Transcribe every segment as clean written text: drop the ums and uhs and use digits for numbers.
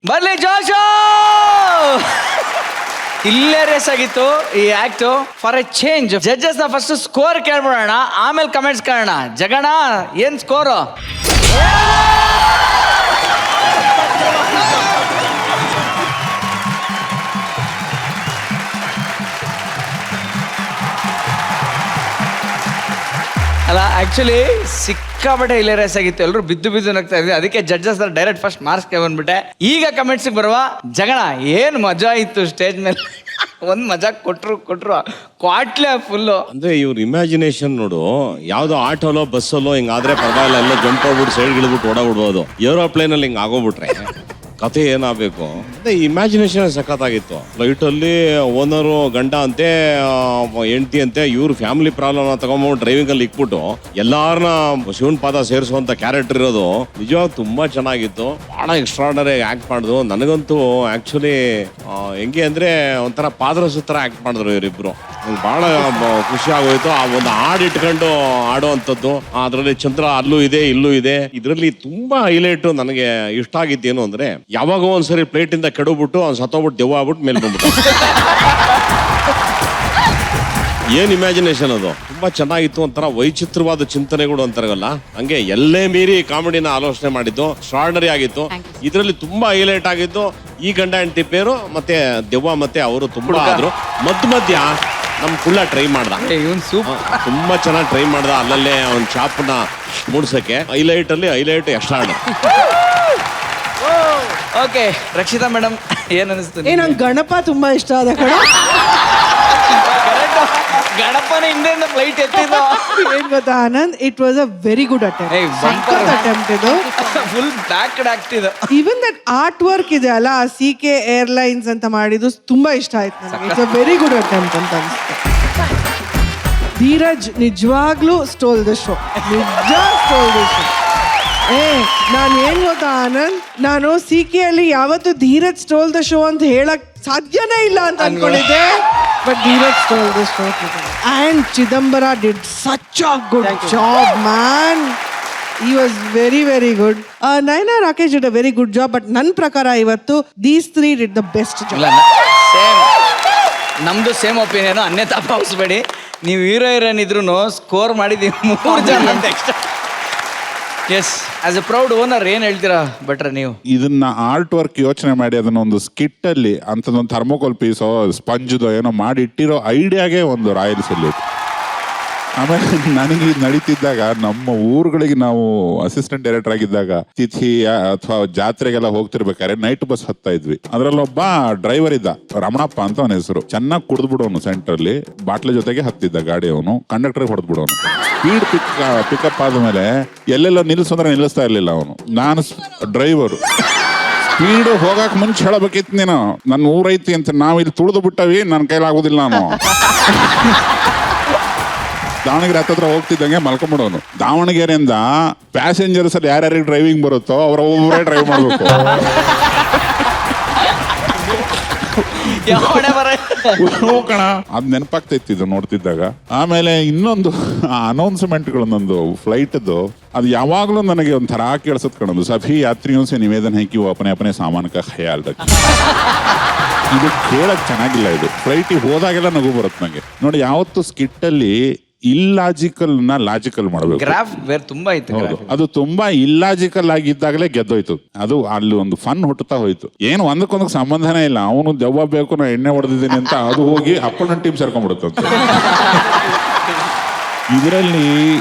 ಬರ್ಲಿ ಜೋಶು. ಹಿಲೇರಿಯಸ್ ಆಗಿತ್ತು ಈ act. For A change judges ನ ಫಸ್ಟ್ ಸ್ಕೋರ್ ಕೇಳ್ಬಿಡೋಣ, ಆಮೇಲೆ ಕಮೆಂಟ್ಸ್ ಕೇಳೋಣ. ಜಗಣ, ಏನ್ ಸ್ಕೋರು? ಅಲ್ಲ, ಆಕ್ಚುಲಿ ಸಿಕ್ಕಾಪಟ್ಟೆ ಹಿಲೇರಿಯಸ್ ಆಗಿತ್ತು. ಎಲ್ಲರೂ ಬಿದ್ದು ಬಿದ್ದು ನಗ್ತಾ ಇದ್ವಿ. ಅದಕ್ಕೆ ಜಡ್ಜಸ್ ಡೈರೆಕ್ಟ್ ಫಸ್ಟ್ ಮಾರ್ಕ್ಸ್ ಬಂದ್ಬಿಟ್ಟೆ. ಈಗ ಕಮೆಂಟ್ಸ್ ಬರುವ ಜಗಣ, ಏನ್ ಮಜಾ ಇತ್ತು ಸ್ಟೇಜ್ ಮೇಲೆ. ಒಂದ್ ಮಜಾ ಕೊಟ್ರು ಕ್ವಾಟ್ಲೆ ಫುಲ್ಲು. ಅಂದ್ರೆ ಇವ್ರ ಇಮ್ಯಾಜಿನೇಷನ್ ನೋಡು. ಯಾವ್ದೋ ಆಟೋಲೋ ಬಸ್ಸಲ್ಲೋ ಹಿಂಗಾದ್ರೆ ಪರವಾಗಿಲ್ಲ, ಎಲ್ಲ ಜಂಪ್ ಹೋಗ್ಬಿಟ್ಟು ಸೈಡ್ ಇಳಿದ್ಬಿಟ್ಟು ಓಡಾಡ್ಬಿಡ್ಬೋದು. ಏರೋಪ್ಲೇನ್ ಅಲ್ಲಿ ಹಿಂಗ್ ಆಗೋಗ್ಬಿಟ್ರೆ ಕತೆ ಏನಾಗಬೇಕು? ಅದೇ ಇಮ್ಯಾಜಿನೇಷನ್ ಸಖತ್ತಾಗಿತ್ತು. ಫ್ಲೈಟ್ ಅಲ್ಲಿ ಓನರು ಗಂಡ ಅಂತೆ, ಹೆಂಡತಿ ಅಂತೆ, ಇವ್ರ ಫ್ಯಾಮಿಲಿ ಪ್ರಾಬ್ಲಮ್ ತಗೊಂಡ್ಬಿಟ್ಟು ಡ್ರೈವಿಂಗ್ ಅಲ್ಲಿ ಇಕ್ಬಿಟ್ಟು ಎಲ್ಲಾರನ್ನ ಶಿವನ್ ಪಾದ ಸೇರಿಸುವಂತ ಕ್ಯಾರೆಕ್ಟರ್ ಇರೋದು ನಿಜವಾಗ ತುಂಬಾ ಚೆನ್ನಾಗಿತ್ತು. ಬಹಳ ಎಕ್ಸ್ಟ್ರಾರ್ಡನರಿ ಆಕ್ಟ್ ಮಾಡಿದ್ರು. ನನಗಂತೂ ಆಕ್ಚುಲಿ ಹೆಂಗೆ ಅಂದ್ರೆ ಒಂಥರ ಪಾದರಸ ತರ ಆಕ್ಟ್ ಮಾಡಿದ್ರು ಇವರಿಬ್ರು. ಬಹಳ ಖುಷಿ ಆಗೋಯ್ತು. ಆ ಒಂದು ಹಾಡು ಇಟ್ಕೊಂಡು ಆಡುವಂಥದ್ದು, ಅದ್ರಲ್ಲಿ ಚಂದ್ರ ಅಲ್ಲೂ ಇದೆ ಇಲ್ಲೂ ಇದೆ. ಇದರಲ್ಲಿ ತುಂಬಾ ಹೈಲೈಟ್ ನನಗೆ ಇಷ್ಟ ಆಗಿದ್ದೇನು ಅಂದ್ರೆ, ಯಾವಾಗ ಒಂದ್ಸರಿ ಪ್ಲೇಟ್ ಇಂದ ಕೆಡಬಿಟ್ಟು ಅವ್ನು ಸತ್ತೋಗ್ಬಿಟ್ಟು ದೆವ್ವ ಆಗ್ಬಿಟ್ಟು ಮೇಲೆ ಬಂದ್ಬಿಟ್ಟು. ಏನ್ ಇಮ್ಯಾಜಿನೇಷನ್ ಅದು, ತುಂಬಾ ಚೆನ್ನಾಗಿತ್ತು. ಒಂಥರ ವೈಚಿತ್ರವಾದ ಚಿಂತನೆಗಳು ಅಂತಾರಲ್ಲ, ಹಂಗೆ ಎಲ್ಲೇ ಮೀರಿ ಕಾಮಿಡಿನ ಆಲೋಚನೆ ಮಾಡಿದ್ದು ಎಕ್ಸ್ಟ್ರಾರ್ಡನರಿ ಆಗಿತ್ತು. ಇದರಲ್ಲಿ ತುಂಬಾ ಹೈಲೈಟ್ ಆಗಿತ್ತು ಈ ಗಂಡ ಹೆಂಡತಿ ಪೇರು ಮತ್ತೆ ದೆವ್ವ ಮತ್ತೆ ಅವರು ತುಂಬಾ ಆದ್ರು. ಮಧ್ಯ ನಮ್ ಕುಳ್ಳ ಟ್ರೈ ಮಾಡ್ದ, ತುಂಬಾ ಚೆನ್ನಾಗಿ ಟ್ರೈ ಮಾಡ್ದ. ಅಲ್ಲಲ್ಲೇ ಅವ್ನ ಚಾಪ್ನ ಮೂಡ್ಸಕ್ಕೆ ಹೈಲೈಟ್ ಅಲ್ಲಿ ಹೈಲೈಟ್ ಎಕ್ಸ್ಟ್ರಾರ್ಡ್. ಓಕೆ, ರಕ್ಷಿತಾ ಮೇಡಮ್ ಏನ್ ಅನಿಸ್ತು? ನಂಗೆ ಗಣಪ ತುಂಬಾ ಇಷ್ಟ ಆದ ಕಣ. ಗಣಪನ ಹಿಂದೆ ಫ್ಲೈಟ್ ಎತ್ತಿದ್ದು ಏನ್ ಗೊತ್ತಾ Anand, it was a very good attempt. ಇದು ಫುಲ್ ಬ್ಯಾಕ್ಡ್ ಆಗ್ತಿದೆ. ಈವನ್ ದಟ್ ಆರ್ಟ್ ವರ್ಕ್ ಇದೆ ಅಲ್ಲ, CK ಏರ್ಲೈನ್ಸ್ ಅಂತ ಮಾಡಿದ್ದು ತುಂಬಾ ಇಷ್ಟ ಆಯ್ತು ನನಗೆ. It's a very good attempt ಅಂತ ಅನಿಸ್ತು. ಧೀರಜ್ ನಿಜವಾಗ್ಲೂ stole the show, stole the show. ನಾನು ಏನ್ ಗೊತ್ತಾ ಆನಂದ್, ನಾನು CK ಅಲ್ಲಿ ಯಾವತ್ತು ಧೀರಜ್ ಸ್ಟೋಲ್ ದ ಶೋ ಅಂತ ಹೇಳಕ್ ಸಾಧ್ಯನೇ ಇಲ್ಲ ಅಂತ ಅನ್ಕೊಂಡಿದ್ದೆ. But Dheeraj stole the show and Chidambara did such a good job man. He was very, very good. Naina Rakesh did a very good job, but ನನ್ನ ಪ್ರಕಾರ ಇವತ್ತು these three did the best job. Same, ನಮ್ದು same opinion. ಅನ್ಯತಾ ಭಾವಿಸ್ಬೇಡಿ. ನೀವು heroine ಇದ್ರು score ಮಾಡಿದೀವಿ 3 ಜನ next. Yes, as a proud owner ಏನ್ ಹೇಳ್ತೀರಾ ಭಟ್ರೆ ನೀವು? ಇದನ್ನ ಆರ್ಟ್ ವರ್ಕ್ ಯೋಚನೆ ಮಾಡಿ ಅದನ್ನ ಒಂದು ಸ್ಕಿಟ್ ಅಲ್ಲಿ ಅಂತದೊಂದು ಥರ್ಮೋಕೋಲ್ ಪೀಸೋ ಸ್ಪಂಜ್ದೋ ಏನೋ ಮಾಡಿ ಇಟ್ಟಿರೋ ಐಡಿಯಾಗೆ ಒಂದು ರಾಯಲ್ ಸಲ್ಯೂಟ್. ಆಮೇಲೆ ನನಗೆ ನಡೀತಿದ್ದಾಗ ನಮ್ಮ ಊರುಗಳಿಗೆ ನಾವು ಅಸಿಸ್ಟೆಂಟ್ ಡೈರೆಕ್ಟರ್ ಆಗಿದ್ದಾಗ ತಿಥಿ ಅಥವಾ ಜಾತ್ರೆಗೆಲ್ಲ ಹೋಗ್ತಿರ್ಬೇಕಾದ್ರೆ ನೈಟ್ ಬಸ್ ಹತ್ತಾ ಇದ್ವಿ. ಅದ್ರಲ್ಲೊಬ್ಬ ಡ್ರೈವರ್ ಇದ್ದ, ರಮಣಪ್ಪ ಅಂತ ಅವನ ಹೆಸರು. ಚೆನ್ನಾಗಿ ಕುಡಿದ್ಬಿಡೋನು, ಸೆಂಟ್ರಲ್ಲಿ ಬಾಟ್ಲೆ ಜೊತೆಗೆ ಹತ್ತಿದ್ದ ಗಾಡಿ. ಅವನು ಕಂಡಕ್ಟರ್ ಹೊಡೆದ್ಬಿಡೋನು. ಸ್ಪೀಡ್ ಪಿಕಪ್ ಆದ್ಮೇಲೆ ಎಲ್ಲೆಲ್ಲ ನಿಲ್ಲಿಸಂದ್ರೆ ನಿಲ್ಲಿಸ್ತಾ ಇರ್ಲಿಲ್ಲ ಅವನು. ನಾನು ಡ್ರೈವರು, ಸ್ಪೀಡ್ ಹೋಗಕ್ ಮುಂಚೆ ಹೇಳಬೇಕಿತ್ತು ನೀನು, ನನ್ನ ಊರೈತಿ ಅಂತ. ನಾವ್ ಇಲ್ಲಿ ತುಳಿದು ಬಿಟ್ಟವಿ, ನನ್ನ ಕೈಲಾಗೋದಿಲ್ಲ. ನಾನು ದಾವಣಗೆರೆ ಹತ್ತತ್ರ ಹೋಗ್ತಿದ್ದಂಗೆ ಮಲ್ಕೊಂಡ್ಬಿಡೋನು. ದಾವಣಗೆರೆಯಿಂದ ಪ್ಯಾಸೆಂಜರ್ಸ್ ಅಲ್ಲಿ ಯಾರ್ಯಾರಿಗೆ ಡ್ರೈವಿಂಗ್ ಬರುತ್ತೋ ಅವ್ರ ಒಬ್ಬರೇ ಡ್ರೈವ್ ಮಾಡ್ಬೇಕು. ಕಣ, ಅದ್ ನೆನಪಾಗ್ತಿತ್ತು ನೋಡ್ತಿದ್ದಾಗ. ಆಮೇಲೆ ಇನ್ನೊಂದು ಅನೌನ್ಸ್ಮೆಂಟ್ಗಳನ್ನೊಂದು ಫ್ಲೈಟ್ದು, ಅದು ಯಾವಾಗ್ಲೂ ನನಗೆ ಒಂಥರ ಕೇಳಿಸತ್ ಕಣದು. ಸಭಿ ಯಾತ್ರಿಯೋं से निवेदन है कि वो अपने अपने सामान का ख्याल रखें. ಇದು ಕೇಳಕ್ ಚೆನ್ನಾಗಿಲ್ಲ. ಇದು ಫ್ಲೈಟಿಗೆ ಹೋದಾಗೆಲ್ಲ ನಗು ಬರುತ್ತೆ ನಂಗೆ. ನೋಡಿ, ಯಾವತ್ತು ಸ್ಕಿಟ್ ಅಲ್ಲಿ ಇಲ್ಲಾಜಿಕಲ್ ನ ಲಾಜಿಕಲ್ ಮಾಡಬೇಕು. ಗ್ರಾಫ್ ಬೇರೆ ತುಂಬಾ ಇತ್ತು. ಅದು ತುಂಬಾ ಇಲ್ಲಾಜಿಕಲ್ ಆಗಿದ್ದಾಗಲೇ ಗೆದ್ದೋಯ್ತು. ಅದು ಅಲ್ಲಿ ಒಂದು ಫನ್ ಹುಟ್ಟುತ್ತಾ ಹೋಯ್ತು. ಏನು ಒಂದಕ್ಕೊಂದಕ್ಕೆ ಸಂಬಂಧನೇ ಇಲ್ಲ. ಅವನು ದೆವ್ವ ಬೇಕು, ನಾ ಎಣ್ಣೆ ಹೊಡೆದಿದ್ದೀನಿ ಅಂತ ಅದು ಹೋಗಿ ಅಪ್ಪನ ಟೀಮ್ ಸೇರ್ಕೊಂಡ್ಬಿಡುತ್ತಂತೆ. ಇದರಲ್ಲಿ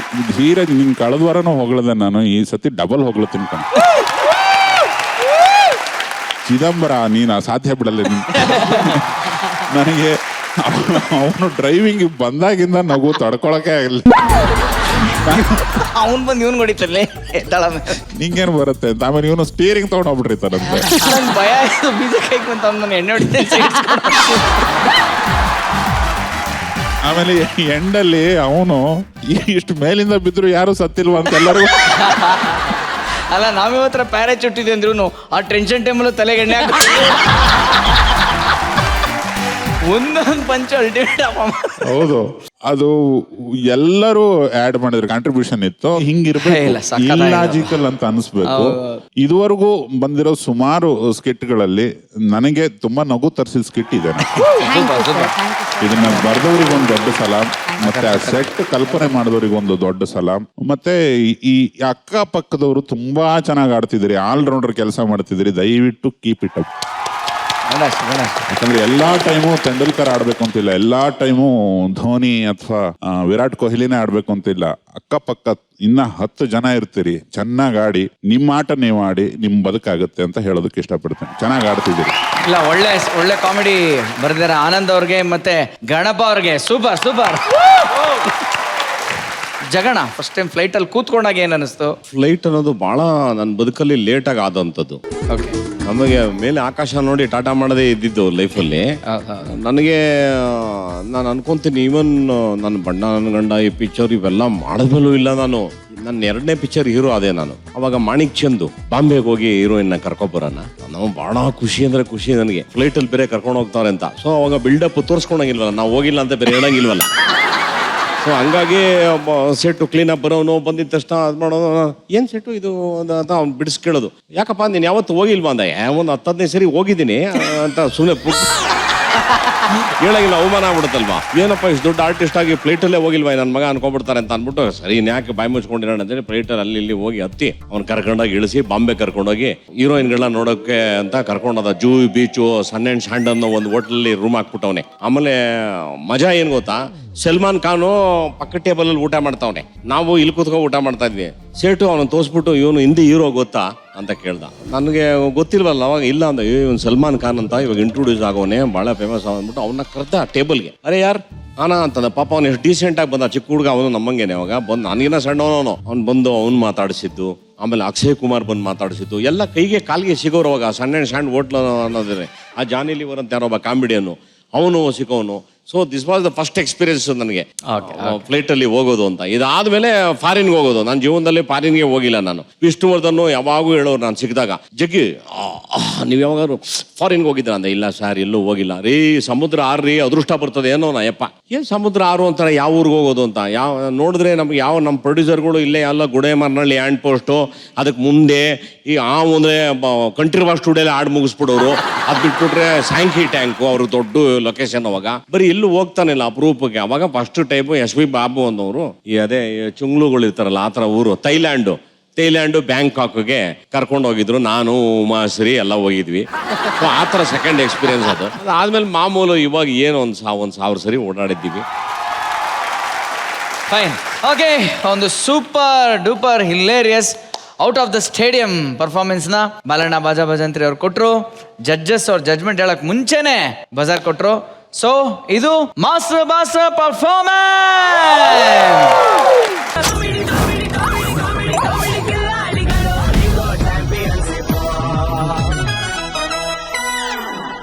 ಧೀರಜ್ ನಿನ್ ಕಳೆದ ವಾರನೂ ಹೊಗಳದೆ, ನಾನು ಈ ಸತಿ ಡಬಲ್ ಹೊಗಳತೀನಿ ಕಣ. ಚಿದಂಬರ ನೀನು ಅಸಾಧ್ಯ ಬಿಡಲ್ಲ. ನನಗೆ ಅವನು ಡ್ರೈವಿಂಗ್ ಬಂದಾಗಿಂದ ನಗು ತಡ್ಕೊಳಕ್ಕೆ ಆಗಲಿ. ಅವನ್ ಬಂದು ಇವನ್ ಹೊಡಿತಲ್ಲೇ ನಿಂಗೇನು ಬರುತ್ತೆ ಅಂತ. ಆಮೇಲೆ ಇವನು ಸ್ಟೀರಿಂಗ್ ತಗೊಂಡು ಹೋಗ್ಬಿಟ್ಟಿರ್ತಾರಂತೆ. ಭಯ ಆಯ್ತು, ಬೀಜ ಕೈಗೆ ಬಂತ ಎಣ್ಣೆ ಹೊಡಿತೇನೆ. ಆಮೇಲೆ ಎಂಡಲ್ಲಿ ಅವನು ಇಷ್ಟು ಮೇಲಿಂದ ಬಿದ್ರು ಯಾರು ಸತ್ತಿಲ್ವಾ ಅಂತ ಎಲ್ಲರಿಗೂ. ಅಲ್ಲ, ನಾವಿವತ್ರ ಪ್ಯಾರಾಚೂಟ್ ಇದೆ ಅಂದ್ರು ಆ ಟೆನ್ಷನ್ ಟೈಮಲ್ಲೂ ತಲೆಗೆ ಎಣ್ಣೆ ಹಾಕಿ ಒಂದೊಂದು ಪಂಚ ಅಲ್ಟಿಮೇಟ್. ಹೌದು. ಅದು ಎಲ್ಲರೂ ಆಡ್ ಮಾಡಿದ್ರು, ಕಾಂಟ್ರಿಬ್ಯೂಷನ್ ಇತ್ತು. ಇಲ್ಲ, ಹಿಂಗಿರ್ಬೇಕು, ಸಖತ್ತಾಗಿದೆ. ಇಲ್ಲಾಜಿಕಲ್ ಅಂತ ಅನ್ಸ್ಬೇಕು. ಇದುವರೆಗೂ ಬಂದಿರೋ ಸುಮಾರು ಸ್ಕಿಟ್ಗಳಲ್ಲಿ ನನಗೆ ತುಂಬಾ ನಗು ತರಿಸಿದ ಸ್ಕಿಟ್ ಇದೆ. ಇದನ್ನ ಬರ್ದವ್ರಿಗೆ ಒಂದು ದೊಡ್ಡ ಸಲಾಮ್, ಮತ್ತೆ ಆ ಸೆಟ್ ಕಲ್ಪನೆ ಮಾಡಿದವ್ರಿಗೆ ಒಂದು ದೊಡ್ಡ ಸಲಾಮ್, ಮತ್ತೆ ಈ ಅಕ್ಕಪಕ್ಕದವರು ತುಂಬಾ ಚೆನ್ನಾಗಿ ಆಡ್ತಿದ್ರಿ, ಆಲ್ರೌಂಡರ್ ಕೆಲಸ ಮಾಡ್ತಿದ್ರಿ. ದಯವಿಟ್ಟು ಕೀಪ್ ಇಟ್ ಅಪ್. ಯಾಕಂದ್ರೆ ಎಲ್ಲಾ ಟೈಮು ತೆಂಡೂಲ್ಕರ್ ಆಡ್ಬೇಕು ಅಂತಿಲ್ಲ, ಎಲ್ಲಾ ಟೈಮು ಧೋನಿ ಅಥವಾ ವಿರಾಟ್ ಕೊಹ್ಲಿನೇ ಆಡ್ಬೇಕು ಅಂತಿಲ್ಲ. ಅಕ್ಕಪಕ್ಕ ಇನ್ನ 10 ಜನ ಇರ್ತೀರಿ, ಚೆನ್ನಾಗಿ ಆಡಿ, ನಿಮ್ಮ ಆಟ ನೀವು ಆಡಿ, ನಿಮ್ ಬದುಕಾಗುತ್ತೆ ಅಂತ ಹೇಳೋದಕ್ಕೆ ಇಷ್ಟಪಡ್ತೇನೆ. ಚೆನ್ನಾಗಿ ಆಡ್ತಿದ್ದೀರಿ. ಇಲ್ಲ, ಒಳ್ಳೆ ಕಾಮಿಡಿ ಬರ್ದಿರ ಆನಂದ್ ಅವ್ರಿಗೆ ಮತ್ತೆ ಗಣಪ ಅವ್ರಿಗೆ. Super super. ಜಗಣ, ಫಸ್ಟ್ ಟೈಮ್ ಫ್ಲೈಟ್ ಅಲ್ಲಿ ಕೂತ್ಕೊಂಡಾಗ ಏನ್ ಅನಿಸ್ತು? ಫ್ಲೈಟ್ ಅನ್ನೋದು ಬಹಳ ನನ್ನ ಬದುಕಲ್ಲಿ ಲೇಟಾಗಿ ಆದಂಥದ್ದು. ಓಕೆ. ನಮಗೆ ಮೇಲೆ ಆಕಾಶ ನೋಡಿ ಟಾಟಾ ಮಾಡದೇ ಇದ್ದಿದ್ದು ಲೈಫಲ್ಲಿ. ನನಗೆ ನಾನು ಅನ್ಕೊಂತೀನಿ, ಈವನ್ ನನ್ನ ಬಣ್ಣ ನನ್ನ ಗಂಡ ಈ ಪಿಕ್ಚರ್ ಇವೆಲ್ಲ ಮಾಡಿದ್ಮೇಲೂ ಇಲ್ಲ. ನನ್ನ 2ನೇ ಪಿಕ್ಚರ್ ಹೀರೋ ಅದೇ ನಾನು. ಅವಾಗ ಮಾಣಿಕ್ ಚಂದು ಬಾಂಬೆಗೆ ಹೋಗಿ ಹೀರೋಯಿನ್ನ ಕರ್ಕೊಬರೋಣ. ನಾವು ಬಹಳ ಖುಷಿ ಅಂದ್ರೆ ಖುಷಿ ನನಗೆ. ಫ್ಲೈಟಲ್ಲಿ ಬೇರೆ ಕರ್ಕೊಂಡು ಹೋಗ್ತಾರೆ ಅಂತ. ಸೊ ಅವಾಗ ಬಿಲ್ಡಪ್ ತೋರಿಸ್ಕೊಳಂಗಿಲ್ವಲ್ಲ, ನಾವು ಹೋಗಿಲ್ಲ ಅಂತ ಬೇರೆ ಹೇಳಂಗಿಲ್ವಲ್ಲ. ಸೊ ಹಂಗಾಗಿ ಸೆಟ್ಟು ಕ್ಲೀನಪ್ ಬರೋನು ಬಂದಿದ್ದ ತಕ್ಷಣ ಅದು ಮಾಡೋದು, ಏನು ಸೆಟ್ಟು ಇದು ಅಂತ ಅವ್ನು ಬಿಡಿಸ್ ಕೇಳೋದು. ಯಾಕಪ್ಪ ನೀನು ಯಾವತ್ತು ಹೋಗಿಲ್ವಾ ಅಂದ. ಒಂದು 10-15 ಸರಿ ಹೋಗಿದ್ದೀನಿ ಅಂತ ಸುಮ್ಮನೆ ಹೇಳಂಗಿಲ್ಲ, ಅವಮಾನ ಆಗ್ಬಿಡುತ್ತಲ್ವಾ. ಏನಪ್ಪ ಇಷ್ಟು ದೊಡ್ಡ ಆರ್ಟಿಸ್ಟ್ ಆಗಿ ಫ್ಲೈಟಲ್ಲೇ ಹೋಗಿಲ್ವಾ ನನ್ನ ಮಗ ಅನ್ಕೊಂಡ್ಬಿಡ್ತಾರೆ ಅಂತ ಅಂದ್ಬಿಟ್ಟು, ಸರಿ ಯಾಕೆ ಬಾಯಿ ಮುಚ್ಕೊಂಡಿರೋಣ ಅಂತೇಳಿ ಫ್ಲೈಟಲ್ಲಿ ಅಲ್ಲಿ ಇಲ್ಲಿ ಹೋಗಿ ಹತ್ತಿ ಅವ್ನು ಕರ್ಕೊಂಡೋಗಿ ಇಳಿಸಿ ಬಾಂಬೆ ಕರ್ಕೊಂಡೋಗಿ ಹೀರೋಯಿನ್ಗಳನ್ನ ನೋಡೋಕೆ ಅಂತ ಕರ್ಕೊಂಡೋದ. ಜೂ ಬೀಚು ಸನ್ ಆ್ಯಂಡ್ ಸ್ಯಾಂಡ್ ಅನ್ನೋ ಒಂದು ಹೋಟ್ಲಲ್ಲಿ ರೂಮ್ ಹಾಕ್ಬಿಟ್ಟವನೆ. ಆಮೇಲೆ ಮಜಾ ಏನು ಗೊತ್ತಾ, ಸಲ್ಮಾನ್ ಖಾನು ಪಕ್ಕ ಟೇಬಲಲ್ಲಿ ಊಟ ಮಾಡ್ತಾವನೆ, ನಾವು ಇಲ್ಲಿ ಕೂತ್ಕೊಂಡು ಊಟ ಮಾಡ್ತಾ ಇದ್ವಿ. ಸೇಟು ಅವನು ತೋರಿಸ್ಬಿಟ್ಟು, ಇವನು ಹಿಂದಿ ಹೀರೋ ಗೊತ್ತಾ ಅಂತ ಕೇಳ್ದ. ನನಗೆ ಗೊತ್ತಿಲ್ವಲ್ಲ ಅವಾಗ. ಇಲ್ಲ ಅಂದ, ಇವನು ಸಲ್ಮಾನ್ ಖಾನ್ ಅಂತ ಇವಾಗ ಇಂಟ್ರೊಡ್ಯೂಸ್ ಆಗೋನೆ, ಭಾಳ ಫೇಮಸ್ ಅಂದ್ಬಿಟ್ಟು ಅವನ್ನ ಕರೆದ ಟೇಬಲ್ಗೆ. ಅರೆ ಯಾರ್ ಆನಾ ಅಂತಂದ. ಪಾಪ ಅವ್ನು ಎಷ್ಟು ಡೀಸೆಂಟಾಗಿ ಬಂದ, ಚಿಕ್ಕ ಹುಡುಗ ಅವನು, ನಮ್ಮಂಗೇನೆ. ಅವಾಗ ಬಂದು ನನಗಿನ್ನ ಸಣ್ಣವನು. ಅವ್ನು ಬಂದು ಅವ್ನು ಮಾತಾಡಿಸಿದ್ದು, ಆಮೇಲೆ ಅಕ್ಷಯ್ ಕುಮಾರ್ ಬಂದು ಮಾತಾಡಿಸಿದ್ದು, ಎಲ್ಲ ಕೈಗೆ ಕಾಲಿಗೆ ಸಿಗೋರು. ಅವಾಗ ಸನ್ ಆ್ಯಂಡ್ ಸ್ಯಾಂಡ್ ಹೋಟ್ಲ್ ಅನ್ನೋದ್ರೆ ಆ ಜಾನಿ ಲಿವರ್ ಅಂತ ಯಾರೋ ಒಬ್ಬ ಕಾಮಿಡಿಯನ್ನು ಅವನು ಸಿಗೋನು. So this was the first experience ನನಗೆ ಫ್ಲೈಟಲ್ಲಿ ಹೋಗೋದು ಅಂತ. ಇದಾದ್ಮೇಲೆ ಫಾರಿನ್ಗೆ ಹೋಗೋದು. ನನ್ನ ಜೀವನದಲ್ಲಿ ಫಾರಿನ್ಗೆ ಹೋಗಿಲ್ಲ ನಾನು. ವಿಷ್ಣುವರ್ಧನ್ ಯಾವಾಗೂ ಹೇಳೋರು ನಾನು ಸಿಕ್ಕಿದಾಗ, ಜಗ್ಗಿ ನೀವು ಯಾವಾಗಾದ್ರು ಫಾರಿನ್ಗೆ ಹೋಗಿದ್ರ ಅಂದ. ಇಲ್ಲ ಸರ್ ಎಲ್ಲೂ ಹೋಗಿಲ್ಲ ರೀ. ಸಮುದ್ರ ಆರ್ರಿ ಅದೃಷ್ಟ ಬರ್ತದೆ ಏನೋ ನಾ. ಯಪ್ಪ ಏನು ಸಮುದ್ರ ಆರು ಅಂತಾರೆ, ಯಾವ ಊರಿಗೆ ಹೋಗೋದು ಅಂತ. ನೋಡಿದ್ರೆ ನಮ್ಗೆ ನಮ್ಮ ಪ್ರೊಡ್ಯೂಸರ್ಗಳು ಇಲ್ಲೇ ಎಲ್ಲ ಗುಡೇಮರ್ನಳ್ಳಿ ಹ್ಯಾಂಡ್ ಪೋಸ್ಟು, ಅದಕ್ಕೆ ಮುಂದೆ ಈ ಅಂದರೆ ಕಂಠೀರವ ಸ್ಟುಡಿಯೋಲಿ ಆಡ್ ಮುಗಿಸ್ಬಿಡೋರು. ಅದು ಬಿಟ್ಬಿಟ್ರೆ ಸ್ಯಾಂಕಿ ಟ್ಯಾಂಕು ಅವ್ರ ದೊಡ್ಡ ಲೊಕೇಶನ್. ಅವಾಗ ಬರೀ ಎಲ್ಲೂ ಹೋಗ್ತಾನಿಲ್ಲ ಅಪರೂಪಕ್ಕೆ. ಅವಾಗ first time S V Babu ಅನ್ನೋರು, ಈ ಅದೇ ಚುಂಗ್ಳುಗಳು ಇರ್ತಾರಲ್ಲ ಆ ಥರ ಊರು, ಥೈಲ್ಯಾಂಡು ಬ್ಯಾಂಕಾಕ್ಗೆ ಕರ್ಕೊಂಡು ಹೋಗಿದ್ರು. ನಾನು ಉಮಾಶ್ರೀ ಎಲ್ಲ ಹೋಗಿದ್ವಿ. ಸೊ ಆ ಥರ ಸೆಕೆಂಡ್ ಎಕ್ಸ್ಪೀರಿಯನ್ಸ್ ಅದು. ಅದಾದ್ಮೇಲೆ ಮಾಮೂಲು ಇವಾಗ ಏನು ಒಂದು 1000 ಸರಿ ಓಡಾಡಿದ್ದೀವಿ. ಫೈನ್. ಓಕೆ, ಒಂದು super duper hilarious out of the stadium ಪರ್ಫಾರ್ಮೆನ್ಸ್ನ ಬಾಲಣ್ಣ ಬಾಜಾ ಭಜಂತ್ರಿ ಅವ್ರು ಕೊಟ್ಟರು. ಜಡ್ಜಸ್ ಅವ್ರ ಜಡ್ಜ್ಮೆಂಟ್ ಹೇಳಕ್ ಮುಂಚೆನೆ ಬಜಾರ್ ಕೊಟ್ಟರು. ಸೊ ಇದು ಮಾಸ್ಟರ್ ಪರ್ಫಾರ್ಮೆನ್ಸ್.